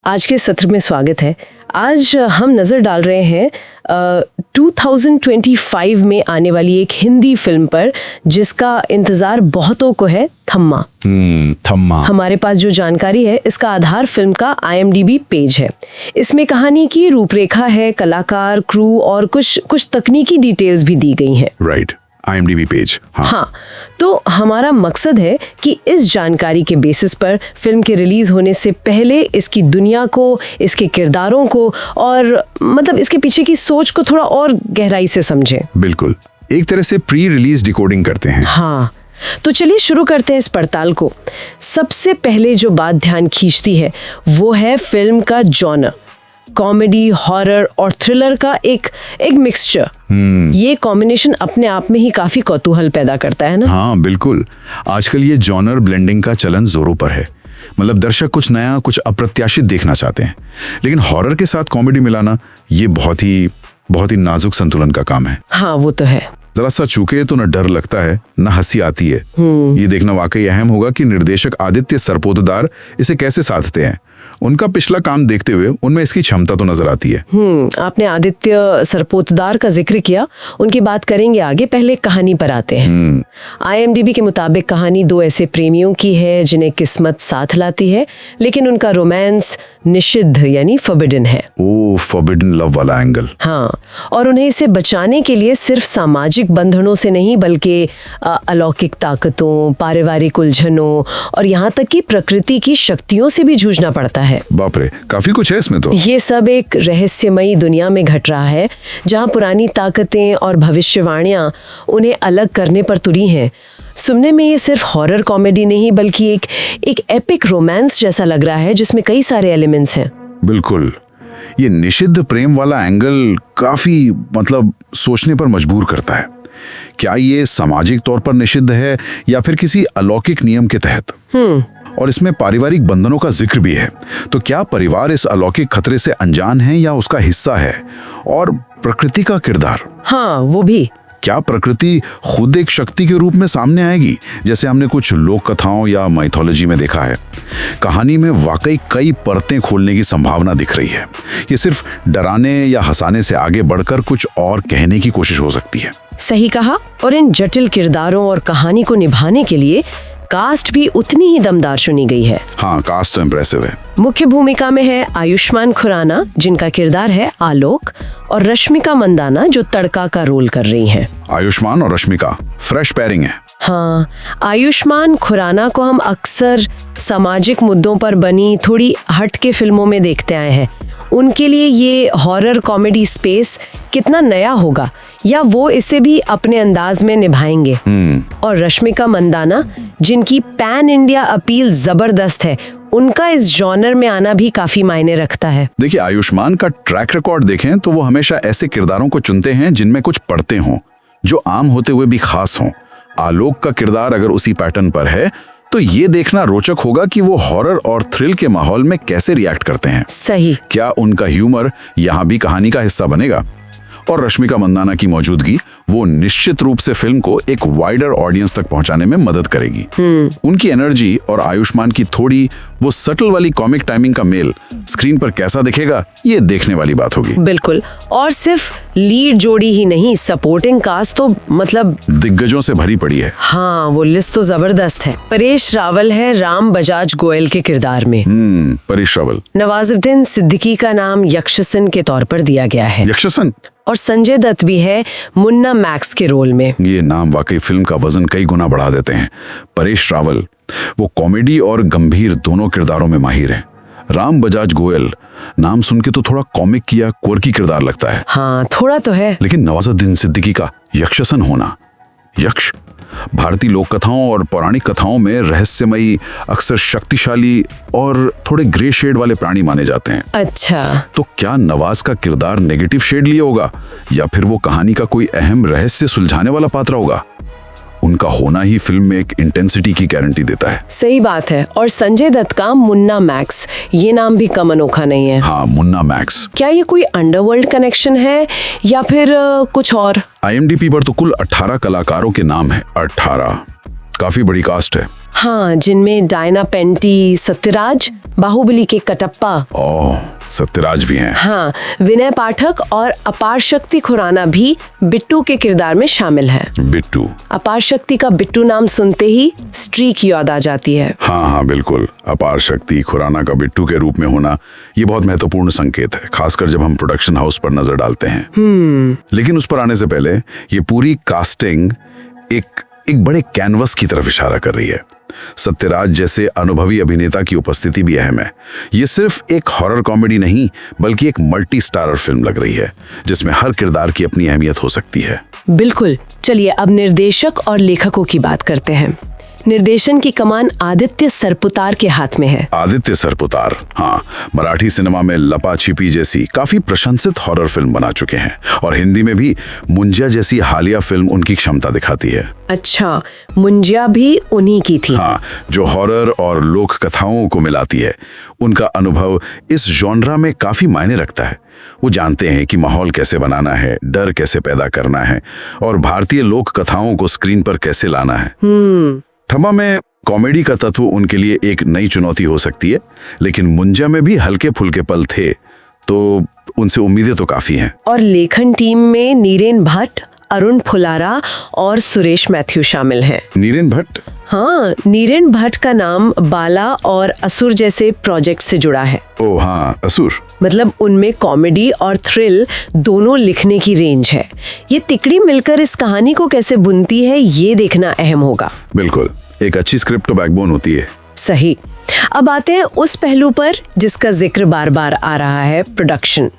आज के सत्र में स्वागत है। आज हम नज़र डाल रहे हैं 2025 में आने वाली एक हिंदी फिल्म पर जिसका इंतज़ार बहुतों को है, थम्मा। थम्मा। हमारे पास जो जानकारी है इसका आधार फिल्म का IMDb पेज है। इसमें कहानी की रूपरेखा है, कलाकार, क्रू और कुछ तकनीकी डिटेल्स भी दी गई हैं। Right, IMDb page. हाँ, तो हमारा मकसद है कि इस जानकारी के बेसिस पर फिल्म के रिलीज होने से पहले इसकी दुनिया को, इसके किरदारों को और मतलब इसके पीछे की सोच को थोड़ा और गहराई से समझें। बिल्कुल, एक तरह से प्री रिलीज डिकोडिंग करते हैं। हाँ, तो चलिए शुरू करते हैं इस पड़ताल को। सबसे पहले जो बात ध्यान खींचती है वो है फिल्म का जॉनर। कॉमेडी, हॉरर और थ्रिलर का एक मिक्सचर। ये कॉम्बिनेशन अपने आप में ही काफी कौतूहल पैदा करता है ना। हाँ बिल्कुल, आजकल ये जॉनर ब्लेंडिंग का चलन जोरों पर है। मतलब दर्शक कुछ नया, कुछ अप्रत्याशित देखना चाहते हैं, लेकिन हॉरर के साथ कॉमेडी मिलाना ये बहुत ही नाजुक संतुलन का काम है। हाँ वो तो है। जरा सा चूके तो न डर लगता है न हंसी आती है। ये देखना वाकई अहम होगा कि निर्देशक आदित्य सरपोतदार इसे कैसे साधते हैं। उनका पिछला काम देखते हुए उनमें इसकी क्षमता तो नजर आती है। आपने आदित्य सरपोतदार का जिक्र किया, उनकी बात करेंगे आगे। पहले कहानी पर आते हैं। IMDb के मुताबिक कहानी दो ऐसे प्रेमियों की है जिन्हें किस्मत साथ लाती है, लेकिन उनका रोमांस निषिद्ध यानी फॉरबिडन है। ओ, फॉरबिडन लव वाला एंगल। हाँ, और उन्हें इसे बचाने के लिए सिर्फ सामाजिक बंधनों से नहीं बल्कि अलौकिक ताकतों, पारिवारिक उलझनों और यहाँ तक कि प्रकृति की शक्तियों से भी जूझना पड़ता है। बाप रे, काफी कुछ है इसमें तो। ये सब एक रहस्यमयी दुनिया में घट रहा है जहाँ पुरानी ताकतें और भविष्यवाणियां उन्हें अलग करने पर तुली हैं। सुनने में ये सिर्फ हॉरर कॉमेडी नहीं बल्कि एक एपिक रोमांस जैसा लग रहा है जिसमें कई सारे एलिमेंट्स हैं। बिल्कुल, ये निषिद्ध प्रेम वाला एंगल काफी सोचने पर मजबूर करता है। क्या ये सामाजिक तौर पर निषिद्ध है या फिर किसी अलौकिक नियम के तहत? और इसमें पारिवारिक बंधनों का जिक्र भी है। तो क्या परिवार इस अलौकिक खतरे से अनजान है या उसका हिस्सा है? और प्रकृति का किरदार, हाँ वो भी। क्या प्रकृति खुद एक शक्ति के रूप में सामने आएगी जैसे हमने कुछ लोक कथाओं या माइथोलॉजी में देखा है? कहानी में वाकई कई परतें खोलने की संभावना दिख रही है। ये सिर्फ डराने या हंसाने से आगे बढ़कर कुछ और कहने की कोशिश हो सकती है। सही कहा। और इन जटिल किरदारों और कहानी को निभाने के लिए कास्ट भी उतनी ही दमदार चुनी गई है। हाँ, कास्ट तो इम्प्रेसिव है। मुख्य भूमिका में है आयुष्मान खुराना जिनका किरदार है आलोक, और रश्मिका मंदाना जो तड़का का रोल कर रही हैं। आयुष्मान और रश्मिका फ्रेश पेयरिंग है। हाँ, आयुष्मान खुराना को हम अक्सर सामाजिक मुद्दों पर बनी थोड़ी हट के फिल्मों में देखते आए हैं। उनके लिए ये हॉरर कॉमेडी स्पेस कितना नया होगा या वो इसे भी अपने अंदाज में निभाएंगे। और रश्मिका मंदाना जिनकी पैन इंडिया अपील जबरदस्त है, उनका इस जॉनर में आना भी काफी मायने रखता है। देखिए, आयुष्मान का ट्रैक रिकॉर्ड देखें तो वो हमेशा ऐसे किरदारों को चुनते हैं जिनमें कुछ पड़ते हों, जो आम होते हुए भी खास हों। आलोक का किरदार अगर उसी पैटर्न पर है तो ये देखना रोचक होगा कि वो हॉरर और थ्रिल के माहौल में कैसे रिएक्ट करते हैं। सही। क्या उनका ह्यूमर यहाँ भी कहानी का हिस्सा बनेगा? और रश्मिका मंदाना की मौजूदगी वो निश्चित रूप से फिल्म को एक वाइडर ऑडियंस तक पहुंचाने में मदद करेगी। उनकी एनर्जी और आयुष्मान की थोड़ी वो सटल वाली कॉमिक टाइमिंग का मेल स्क्रीन पर कैसा दिखेगा, ये देखने वाली बात होगी। बिल्कुल। और सिर्फ लीड जोड़ी ही नहीं, सपोर्टिंग कास्ट तो दिग्गजों से भरी पड़ी है। हाँ, वो लिस्ट तो जबरदस्त है। परेश रावल है राम बजाज गोयल के किरदार में। परेश रावल। नवाजुद्दीन सिद्दीकी का नाम यक्षसन के तौर पर दिया गया है। यक्षसन। और संजय दत्त भी है मुन्ना मैक्स के रोल में। ये नाम वाकई फिल्म का वजन कई गुना बढ़ा देते हैं। परेश रावल वो कॉमेडी और गंभीर दोनों किरदारों में माहिर है। राम बजाज गोयल, नाम सुन के तो थोड़ा कॉमिक या क्वर्की किरदार लगता है। हाँ, थोड़ा तो है। लेकिन नवाजुद्दीन सिद्दीकी का यक्षसन होना, यक्ष भारतीय लोक कथाओं और पौराणिक कथाओं में रहस्यमयी, अक्सर शक्तिशाली और थोड़े ग्रे शेड वाले प्राणी माने जाते हैं। अच्छा, तो क्या नवाज का किरदार नेगेटिव शेड लिया होगा या फिर वो कहानी का कोई अहम रहस्य सुलझाने वाला पात्र होगा? उनका होना ही फिल्म में एक इंटेंसिटी की गारंटी देता है। सही बात है। और संजय दत्त का मुन्ना मैक्स, ये नाम भी कम अनोखा नहीं है। हाँ, मुन्ना मैक्स। क्या ये कोई अंडरवर्ल्ड कनेक्शन है या फिर कुछ और? IMDb पर तो कुल 18 कलाकारों के नाम है। 18, काफी बड़ी कास्ट है। हाँ, जिनमें डायना पेंटी, सत्यराज, बाहुबली के कटप्पा, ओह, सत्यराज भी हैं। हाँ, विनय पाठक और अपार शक्ति खुराना भी बिट्टू के किरदार में शामिल है। बिट्टू। अपार शक्ति का बिट्टू नाम सुनते ही स्त्री की याद आ जाती है। हाँ हाँ बिल्कुल, अपार शक्ति खुराना का बिट्टू के रूप में होना ये बहुत महत्वपूर्ण संकेत है, खासकर जब हम प्रोडक्शन हाउस पर नजर डालते हैं। लेकिन उस पर आने से पहले ये पूरी कास्टिंग एक बड़े कैनवस की तरफ इशारा कर रही है। सत्यराज जैसे अनुभवी अभिनेता की उपस्थिति भी अहम है। ये सिर्फ एक हॉरर कॉमेडी नहीं, बल्कि एक मल्टी स्टारर फिल्म लग रही है, जिसमें हर किरदार की अपनी अहमियत हो सकती है। बिल्कुल। चलिए अब निर्देशक और लेखकों की बात करते हैं। निर्देशन की कमान आदित्य सरपुतार के हाथ में है। आदित्य सरपुतार, हाँ, मराठी सिनेमा में लपा छिपी जैसी काफी प्रशंसित हॉरर फिल्म बना चुके हैं और हिंदी में भी मुंजिया जैसी हालिया फिल्म उनकी क्षमता दिखाती है। अच्छा, मुंजिया भी उन्हीं की थी। हाँ, जो हॉरर और लोक कथाओं को मिलाती है। उनका अनुभव इस जॉनरा में काफी मायने रखता है। वो जानते हैं कि माहौल कैसे बनाना है, डर कैसे पैदा करना है और भारतीय लोक कथाओं को स्क्रीन पर कैसे लाना है। थम्मा में कॉमेडी का तत्व उनके लिए एक नई चुनौती हो सकती है, लेकिन मुंजिया में भी हल्के फुल्के पल थे, तो उनसे उम्मीदें तो काफी हैं। और लेखन टीम में नीरेन भट्ट, अरुण फुलारा और सुरेश मैथ्यू शामिल हैं। नीरेन भट्ट? हाँ, नीरेन भट्ट का नाम बाला और असुर जैसे प्रोजेक्ट से जुड़ा है। ओह हाँ, असुर। मतलब उनमें कॉमेडी और थ्रिल दोनों लिखने की रेंज है। ये तिकड़ी मिलकर इस कहानी को कैसे बुनती है, ये देखना अहम होगा। बिल्कुल, एक अच्छी स्क्रिप्ट तो बैकबोन होती है। सही। अब आते हैं उस पहलू पर जिसका जिक्र बार बार आ रहा है, प्रोडक्शन।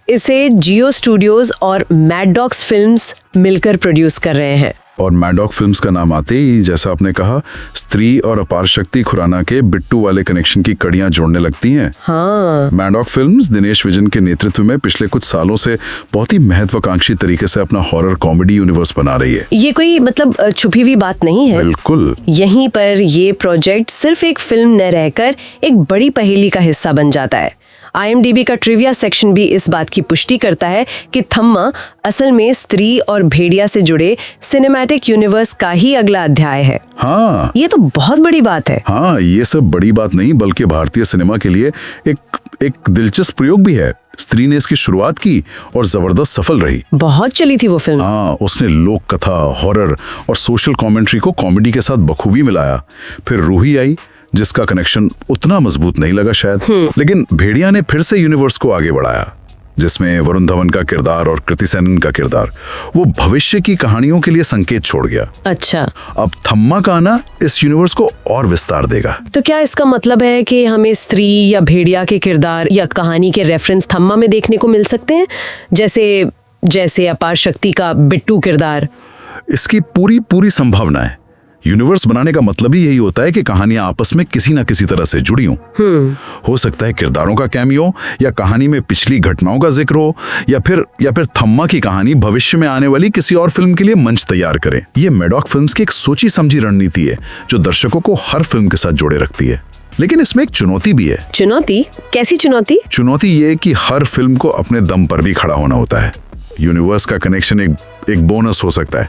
इसे जियो स्टूडियोज और मैड डॉग्स फिल्म्स मिलकर प्रोड्यूस कर रहे हैं। और मैडॉक फिल्म्स का नाम आते ही, जैसा आपने कहा, स्त्री और अपार शक्ति खुराना के बिट्टू वाले कनेक्शन की कड़ियां जोड़ने लगती हैं। हाँ। मैडॉक फिल्म्स दिनेश विजन के नेतृत्व में पिछले कुछ सालों से बहुत ही महत्वाकांक्षी तरीके से अपना हॉरर कॉमेडी यूनिवर्स बना रही है। ये कोई मतलब छुपी हुई बात नहीं है। बिल्कुल। यहीं पर ये प्रोजेक्ट सिर्फ एक फिल्म न रहकर एक बड़ी पहेली का हिस्सा बन जाता है। IMDb का ट्रिविया सेक्शन भी इस बात की पुष्टि करता है कि थम्मा असल में स्त्री और भेड़िया से जुड़े सिनेमैटिक यूनिवर्स का ही अगला अध्याय है। हाँ, ये तो बहुत बड़ी बात है। हाँ, ये सब बड़ी बात नहीं, बल्कि भारतीय सिनेमा के लिए एक दिलचस्प प्रयोग भी है। स्त्री ने इसकी शुरुआत की और जबरदस्त सफल रही। बहुत चली थी वो फिल्म। हाँ, उसने लोक कथा, हॉरर और सोशल कमेंट्री को कॉमेडी के साथ बखूबी मिलाया। फिर रूही आई, जिसका कनेक्शन उतना मजबूत नहीं लगा शायद, लेकिन भेड़िया ने फिर से यूनिवर्स को आगे बढ़ाया, जिसमें वरुण धवन का किरदार और कृति सेनन का किरदार वो भविष्य की कहानियों के लिए संकेत छोड़ गया। अच्छा। अब थम्मा का आना इस यूनिवर्स को और विस्तार देगा। तो क्या इसका मतलब है कि हमें स्त्री या भेड़िया के किरदार या कहानी के रेफरेंस थम्मा में देखने को मिल सकते हैं, जैसे अपार शक्ति का बिट्टू किरदार? इसकी पूरी संभावना है। यूनिवर्स बनाने का मतलब ही यही होता है कि कहानियां आपस में किसी न किसी तरह से जुड़ी हों। हो सकता है किरदारों का कैमियो, या कहानी में पिछली घटनाओं का जिक्र हो, या फिर थम्मा की कहानी भविष्य में आने वाली किसी और फिल्म के लिए मंच तैयार करे। ये मैडॉक फिल्म्स की एक सोची समझी रणनीति है, जो दर्शकों को हर फिल्म के साथ जोड़े रखती है। लेकिन इसमें एक चुनौती भी है। चुनौती? कैसी चुनौती? चुनौती ये कि हर फिल्म को अपने दम पर भी खड़ा होना होता है। यूनिवर्स का कनेक्शन एक बोनस हो सकता है,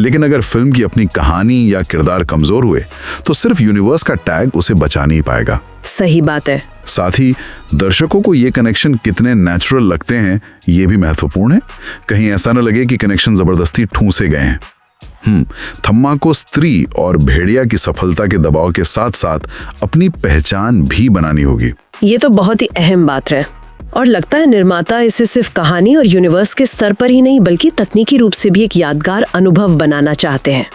लेकिन अगर फिल्म की अपनी कहानी या किरदार कमजोर हुए तो सिर्फ यूनिवर्स का टैग उसे बचा नहीं पाएगा। सही बात है। साथ ही दर्शकों को ये कनेक्शन कितने नेचुरल लगते हैं, ये भी महत्वपूर्ण है। कहीं ऐसा न लगे कि कनेक्शन जबरदस्ती ठूंसे गए हैं। थम्मा को स्त्री और भेड़िया की सफलता के दबाव के साथ साथ अपनी पहचान भी बनानी होगी। ये तो बहुत ही अहम बात है, और लगता है निर्माता इसे सिर्फ कहानी और यूनिवर्स के स्तर पर ही नहीं, बल्कि तकनीकी रूप से भी एक यादगार अनुभव बनाना चाहते हैं।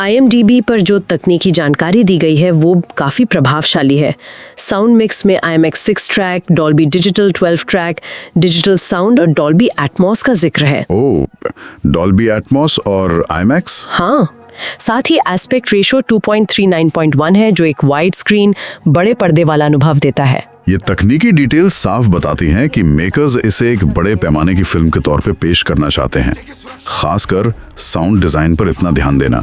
IMDb पर जो तकनीकी जानकारी दी गई है वो काफी प्रभावशाली है। साउंड मिक्स में IMAX 6 track, Dolby digital 12 track, digital sound और डॉल्बी एटमॉस का जिक्र है। ओह, डॉल्बी एटमॉस और IMAX? हाँ, साथ ही एस्पेक्ट रेशो 2.39.1 है, जो एक वाइड स्क्रीन बड़े पर्दे वाला अनुभव देता है। ये तकनीकी डिटेल्स साफ बताती हैं कि मेकर्स इसे एक बड़े पैमाने की फिल्म के तौर पे पेश करना चाहते हैं। खासकर साउंड डिजाइन पर इतना ध्यान देना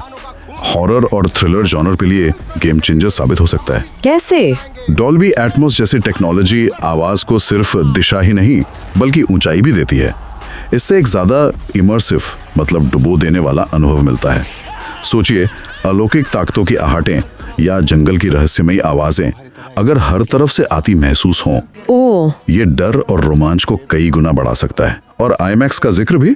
हॉरर और थ्रिलर जॉनर के लिए गेम चेंजर साबित हो सकता है। कैसे? डॉल्बी एटमॉस जैसी टेक्नोलॉजी आवाज को सिर्फ दिशा ही नहीं बल्कि ऊंचाई भी देती है। इससे एक ज्यादा इमर्सिव, मतलब डुबो देने वाला अनुभव मिलता है। सोचिए, अलौकिक ताकतों की आहटें या जंगल की रहस्यमयी आवाजें अगर हर तरफ से आती महसूस हों, ओह, ये डर और रोमांच को कई गुना बढ़ा सकता है। और आईमैक्स का जिक्र भी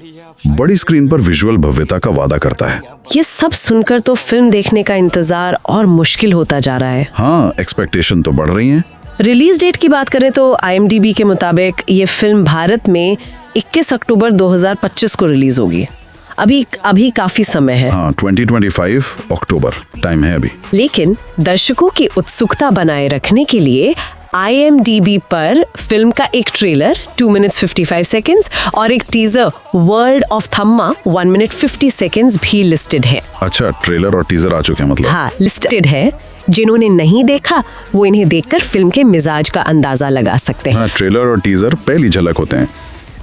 बड़ी स्क्रीन पर विजुअल भव्यता का वादा करता है। ये सब सुनकर तो फिल्म देखने का इंतजार और मुश्किल होता जा रहा है। हाँ, एक्सपेक्टेशन तो बढ़ रही हैं। रिलीज डेट की बात करें तो IMDb के मुताबिक ये फिल्म भारत में 21 अक्टूबर 2025 को रिलीज होगी। अभी काफी समय है। हाँ, 2025 अक्टूबर टाइम है अभी। लेकिन दर्शकों की उत्सुकता बनाए रखने के लिए IMDb पर फिल्म का एक ट्रेलर 2 मिनट्स 55 सेकेंड्स और एक teaser world of Thamma 1 minute 50 seconds भी लिस्टेड है। अच्छा, ट्रेलर और टीजर आ चुके हैं मतलब। हाँ, लिस्टेड है। जिन्होंने नहीं देखा वो इन्हें देखकर फिल्म के मिजाज का अंदाजा लगा सकते हैं। हाँ, ट्रेलर और टीजर पहली झलक होते हैं।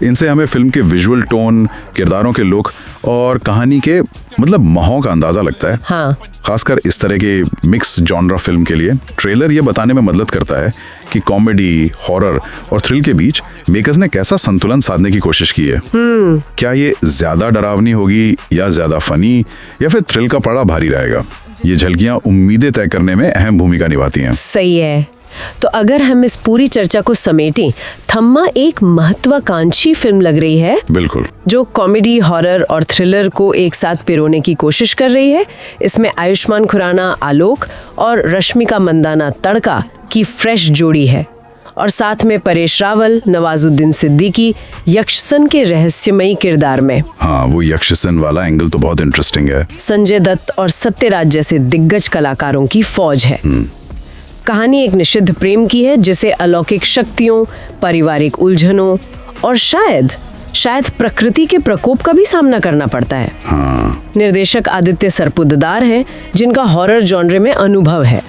इनसे हमें फिल्म के विजुअल टोन, किरदारों के लुक और कहानी के मतलब माहौल का अंदाजा लगता है। हाँ, खासकर इस तरह के मिक्स जॉनरा फिल्म के लिए ट्रेलर ये बताने में मदद करता है कि कॉमेडी, हॉरर और थ्रिल के बीच मेकर्स ने कैसा संतुलन साधने की कोशिश की है। क्या ये ज्यादा डरावनी होगी या ज्यादा फनी या फिर थ्रिल का पड़ा भारी रहेगा, ये झलकियां उम्मीदें तय करने में अहम भूमिका निभाती हैं। सही है। तो अगर हम इस पूरी चर्चा को समेटें, थम्मा एक महत्वाकांक्षी फिल्म लग रही है। बिल्कुल, जो कॉमेडी, हॉरर और थ्रिलर को एक साथ पिरोने की कोशिश कर रही है। इसमें आयुष्मान खुराना, आलोक और रश्मिका मंदाना तड़का की फ्रेश जोड़ी है और साथ में परेश रावल, नवाजुद्दीन सिद्दीकी यक्षसन के रहस्यमयी किरदार में। हाँ, वो यक्षसन वाला एंगल तो बहुत इंटरेस्टिंग है। संजय दत्त और सत्यराज जैसे दिग्गज कलाकारों की फौज है। कहानी एक निषिद्ध प्रेम की है जिसे अलौकिक शक्तियों, पारिवारिक उलझनों और शायद प्रकृति के प्रकोप का भी सामना करना पड़ता है। हाँ। निर्देशक आदित्य सरपुददार हैं, जिनका हॉरर जॉनरे में अनुभव है।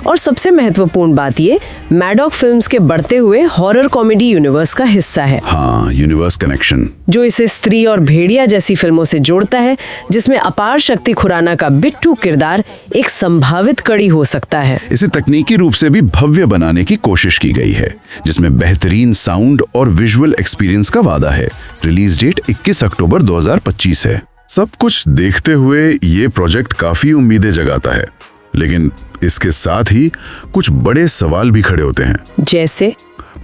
और सबसे महत्वपूर्ण बात ये मैडॉक फिल्म्स के बढ़ते हुए हॉरर कॉमेडी यूनिवर्स का हिस्सा है। हाँ, यूनिवर्स कनेक्शन जो इसे स्त्री और भेड़िया जैसी फिल्मों से जोड़ता है, जिसमें अपार शक्ति खुराना का बिट्टू किरदार एक संभावित कड़ी हो सकता है। इसे तकनीकी रूप से भी भव्य बनाने की कोशिश की गई है, जिसमें बेहतरीन साउंड और विजुअल एक्सपीरियंस का वादा है। रिलीज डेट 21 अक्टूबर 2025 है। सब कुछ देखते हुए ये प्रोजेक्ट काफी उम्मीदें जगाता है, लेकिन इसके साथ ही कुछ बड़े सवाल भी खड़े होते हैं। जैसे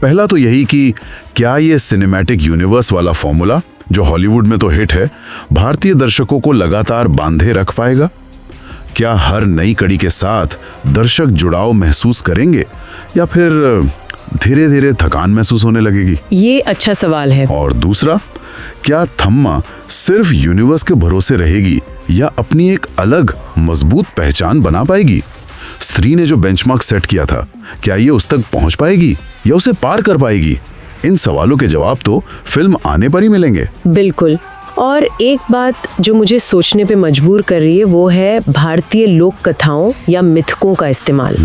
पहला तो यही कि क्या ये सिनेमैटिक यूनिवर्स वाला फॉर्मूला जो हॉलीवुड में तो हिट है, भारतीय दर्शकों को लगातार बांधे रख पाएगा? क्या हर नई कड़ी के साथ दर्शक जुड़ाव महसूस करेंगे या फिर धीरे धीरे थकान महसूस होने लगेगी? ये अच्छा सवाल है। और दूसरा, क्या थम्मा सिर्फ यूनिवर्स के भरोसे रहेगी या अपनी एक अलग मजबूत पहचान बना पाएगी? स्त्री ने जो बेंचमार्क सेट किया था, क्या ये उस तक पहुंच पाएगी या उसे पार कर पाएगी? इन सवालों के जवाब तो फिल्म आने पर ही मिलेंगे। बिल्कुल। और एक बात जो मुझे सोचने पे मजबूर कर रही है वो है भारतीय लोक कथाओं या मिथकों का इस्तेमाल।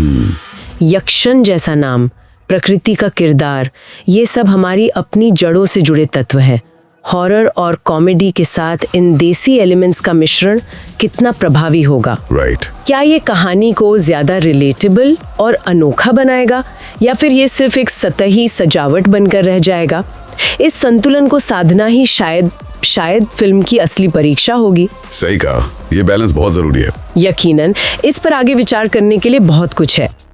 यक्षन जैसा नाम, प्रकृति का किरदार, ये सब हमारी अपनी जड़ों से जुड़े तत्व हैं। हॉरर और कॉमेडी के साथ इन देसी एलिमेंट्स का मिश्रण कितना प्रभावी होगा? राइट। क्या ये कहानी को ज्यादा रिलेटेबल और अनोखा बनाएगा या फिर ये सिर्फ एक सतही सजावट बनकर रह जाएगा? इस संतुलन को साधना ही शायद फिल्म की असली परीक्षा होगी। सही कहा, ये बैलेंस बहुत जरूरी है। यकीनन इस पर आगे विचार करने के लिए बहुत कुछ है।